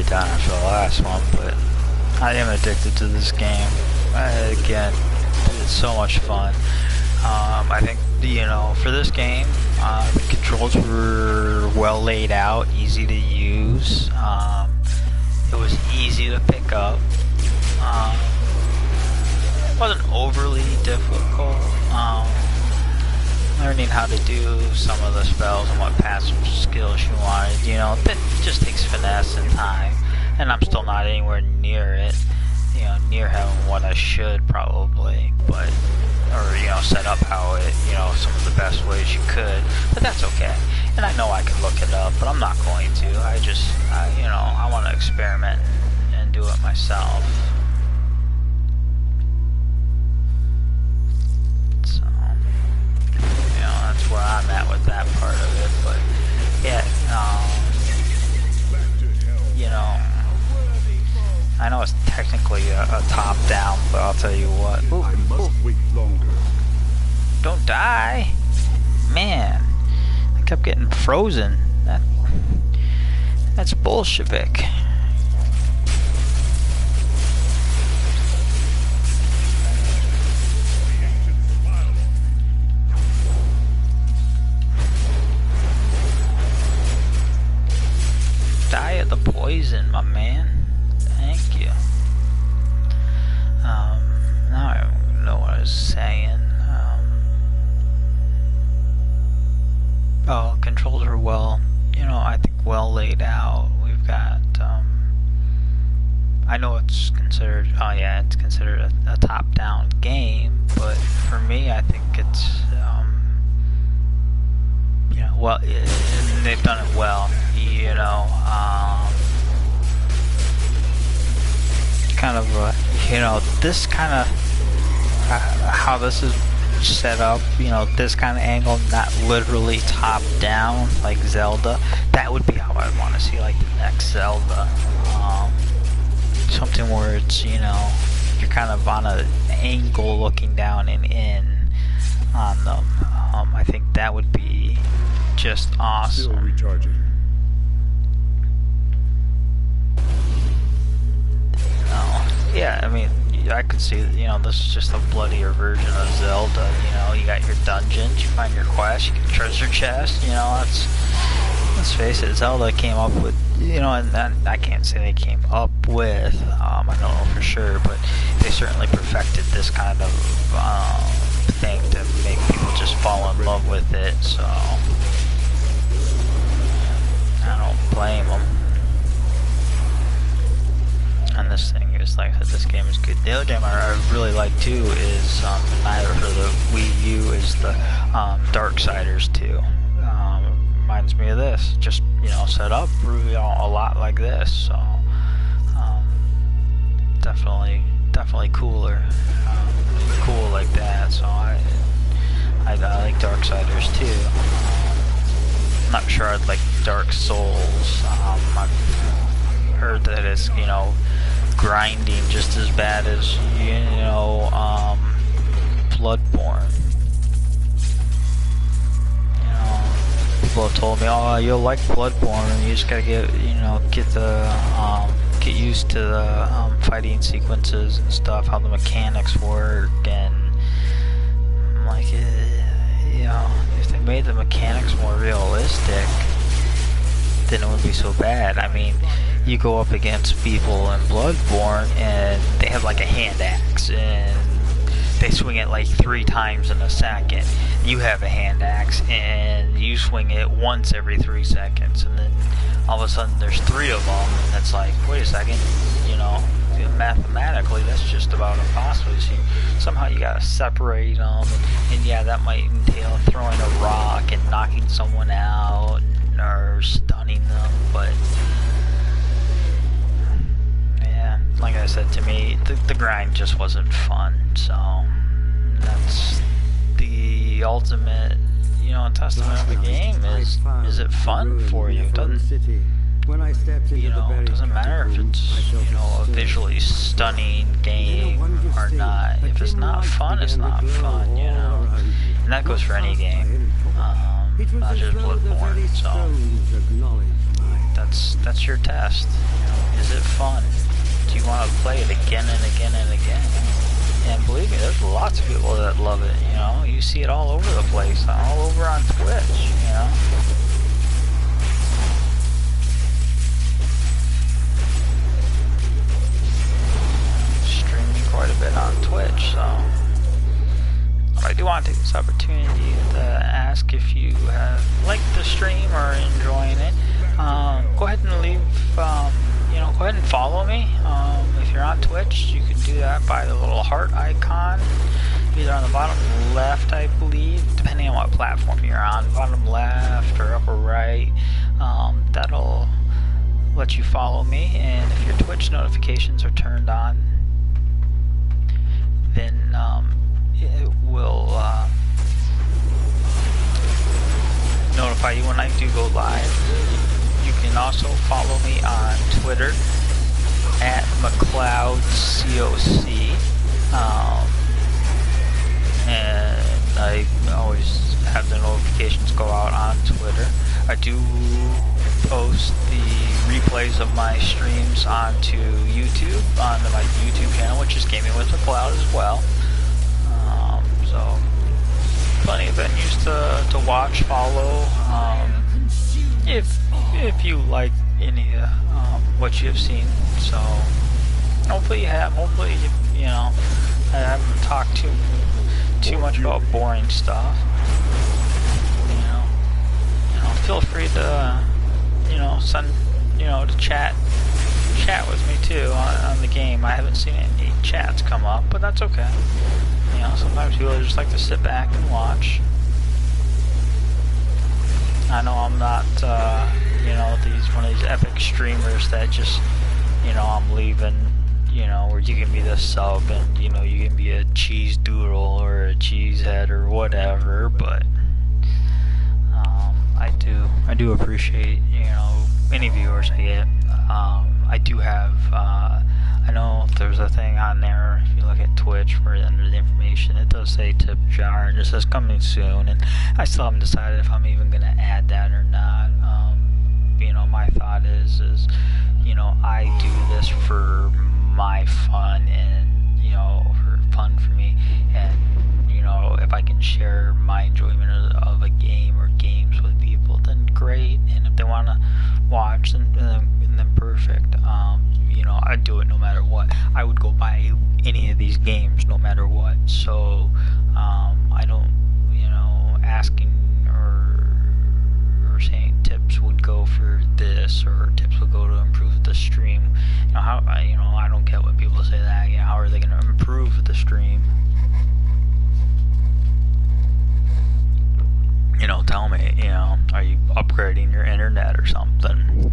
done after the last one, but I am addicted to this game. Again, it's so much fun. I think, for this game, the controls were well laid out, easy to use. It was easy to pick up. It wasn't overly difficult. Learning how to do some of the spells and what passive skills you wanted, it just takes finesse and time, and I'm still not anywhere near it, near having what I should probably, but, or, set up how it, some of the best ways you could, but that's okay, and I know I can look it up, but I'm not going to. I want to experiment and do it myself. That's where I'm at with that part of it, but yeah, I know it's technically a top-down, but I'll tell you what. Ooh, I must wait longer. Don't die, man! I kept getting frozen. That's Bolshevik. Die of the poison, my man. Thank you. Now I don't know what I was saying. Controls are well, I think well laid out. We've got, I know it's considered, it's considered a top-down game, but for me, I think it's, well, they've done it well, kind of, this kind of, how this is set up, this kind of angle, not literally top down like Zelda. That would be how I'd want to see like the next Zelda. Something where it's, you're kind of on an angle looking down and in on them. I think that would be just awesome. Still recharging. Yeah, I mean, I could see, this is just a bloodier version of Zelda, you got your dungeons, you find your quests, you get treasure chests, let's face it, Zelda came up with, and I can't say they came up with, I don't know for sure, but they certainly perfected this kind of thing to make people just fall in love with it, so I don't blame them. And this thing is, like I said, this game is good. The other game I really like too is, neither for the Wii U, is the Darksiders 2. Reminds me of this, just, set up really a lot like this, so definitely cooler, cool like that, so I like Darksiders too. I'm not sure I'd like Dark Souls. I've heard that it's, grinding just as bad as, Bloodborne. People have told me, oh, you'll like Bloodborne, and you just gotta get used to the fighting sequences and stuff, how the mechanics work, and I'm like, if they made the mechanics more realistic, then it wouldn't be so bad. I mean, you go up against people in Bloodborne and they have like a hand axe and they swing it like 3 times in a second. You have a hand axe and you swing it once every 3 seconds, and then all of a sudden there's 3 of them, and it's like, wait a second, mathematically that's just about impossible. Somehow you gotta separate them, and yeah, that might entail throwing a rock and knocking someone out or stunning them, but yeah, like I said, to me, the grind just wasn't fun, so that's the ultimate, testament of the game is it fun for you? It doesn't, it doesn't matter if it's, a visually stunning game or not. If it's not fun, it's not fun, and that goes for any game, not just Bloodborne, so That's your test. You know, is it fun? Do you want to play it again and again and again? And believe me, there's lots of people that love it. You know, you see it all over the place, all over on Twitch. You know. Streaming quite a bit on Twitch, so. I do want to take this opportunity to ask if you have liked the stream or enjoying it. Go ahead and leave, you know, go ahead and follow me. If you're on Twitch, you can do that by the little heart icon, either on the bottom left, I believe, depending on what platform you're on, bottom left or upper right. That'll let you follow me, and if your Twitch notifications are turned on, then it will notify you when I do go live. You can also follow me on Twitter at McLeodCoc, and I always have the notifications go out on Twitter. I do post the replays of my streams onto YouTube, onto my YouTube channel, which is Gaming with McLeod as well. So plenty of venues to watch, follow. If you like any what you have seen, so hopefully you have. Hopefully you know I haven't talked too much about boring stuff. You know, feel free to send to chat with me too on the game. I haven't seen any chats come up, but that's okay. You know, sometimes people just like to sit back and watch. I know I'm not, one of these epic streamers that just, I'm leaving, where you can be the sub and, you can be a cheese doodle or a cheese head or whatever, but, I do appreciate, any viewers I get. I do have, I know there's a thing on there, if you look at Twitch, where under the information, it does say tip jar, and it says coming soon, and I still haven't decided if I'm even going to add that or not. My thought is, I do this for my fun, and, for fun for me, and, if I can share my enjoyment of a game or games with people, then great, and if they want to watch, then perfect. I do it no matter what. I would go buy any of these games no matter what. So I don't, asking or saying tips would go for this or tips would go to improve the stream. I don't get when people say that. How are they going to improve the stream? Tell me. Are you upgrading your internet or something?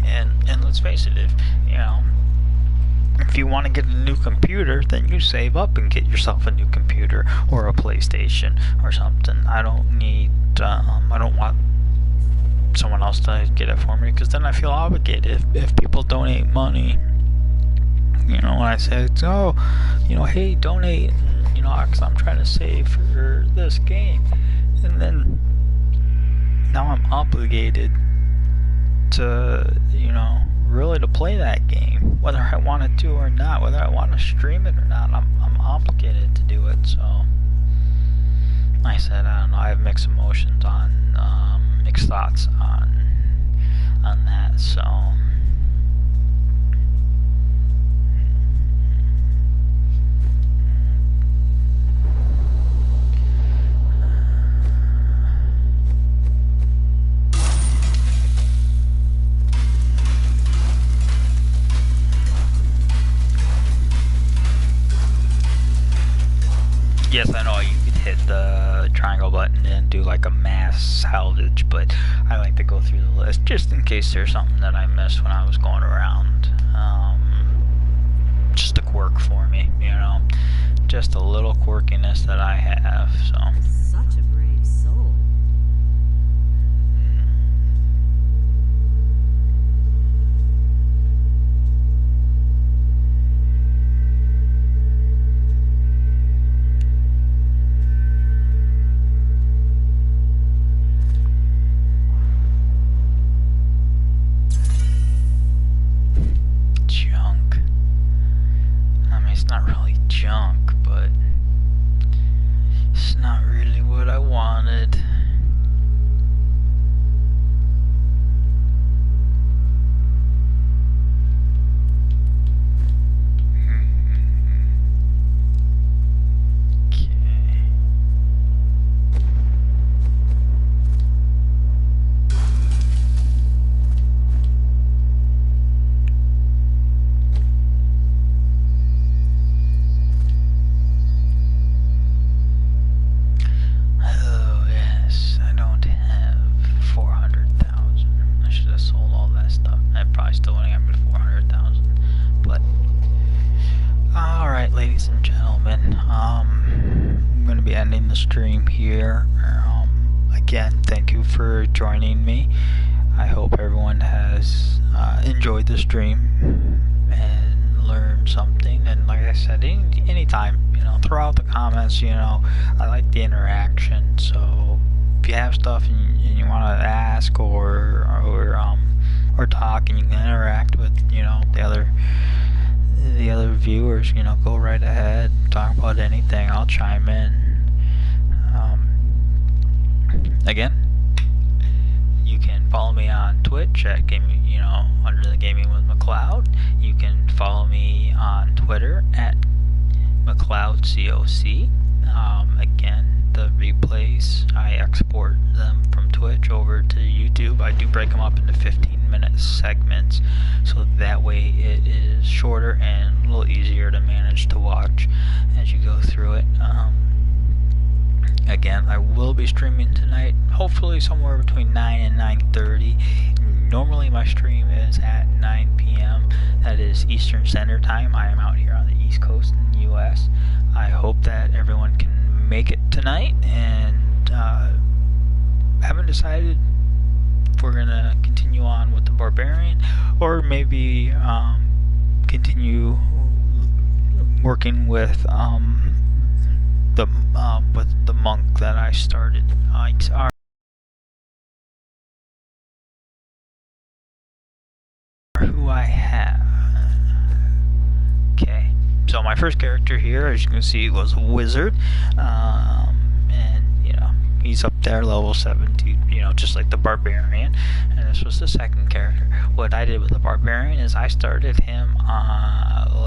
And let's face it, if you want to get a new computer, then you save up and get yourself a new computer or a PlayStation or something. I don't want someone else to get it for me, because then I feel obligated if people donate money. When I say, hey, donate, because I'm trying to save for this game, and then now I'm obligated to, really to play that game, whether I want to or not, whether I want to stream it or not. I'm obligated to do it. So, like I said, I don't know. I have mixed emotions mixed thoughts on that. So. Yes, I know you could hit the triangle button and do like a mass salvage, but I like to go through the list just in case there's something that I missed when I was going around. Just a quirk for me, just a little quirkiness that I have, so. Such a brave soul. not really junk, but it's not really what I wanted. Ladies and gentlemen, I'm going to be ending the stream here. Again, thank you for joining me. I hope everyone has enjoyed the stream and learned something. And like I said, anytime, throw out the comments. I like the interaction. So if you have stuff and you want to ask or talk, and you can interact with the other viewers, go right ahead, talk about anything. I'll chime in. Again, you can follow me on Twitch at gaming, under the Gaming with McLeod. You can follow me on Twitter at McLeodCoc. Again, the replays, I export them from Twitch over to YouTube. I do break them up into 15-minute segments, so that way it is shorter and a little easier to manage to watch as you go through it. Again, I will be streaming tonight, hopefully somewhere between 9 and 9:30. Normally my stream is at 9 p.m. That is Eastern Standard Time. I am out here on the East Coast in the U.S. I hope that everyone can make it tonight, and haven't decided if we're gonna continue on with the Barbarian or maybe continue working with the monk that I started. Who I have. Okay, so my first character here, as you can see, was a wizard, and he's up there, level 70, just like the Barbarian. And this was the second character. What I did with the Barbarian is I started him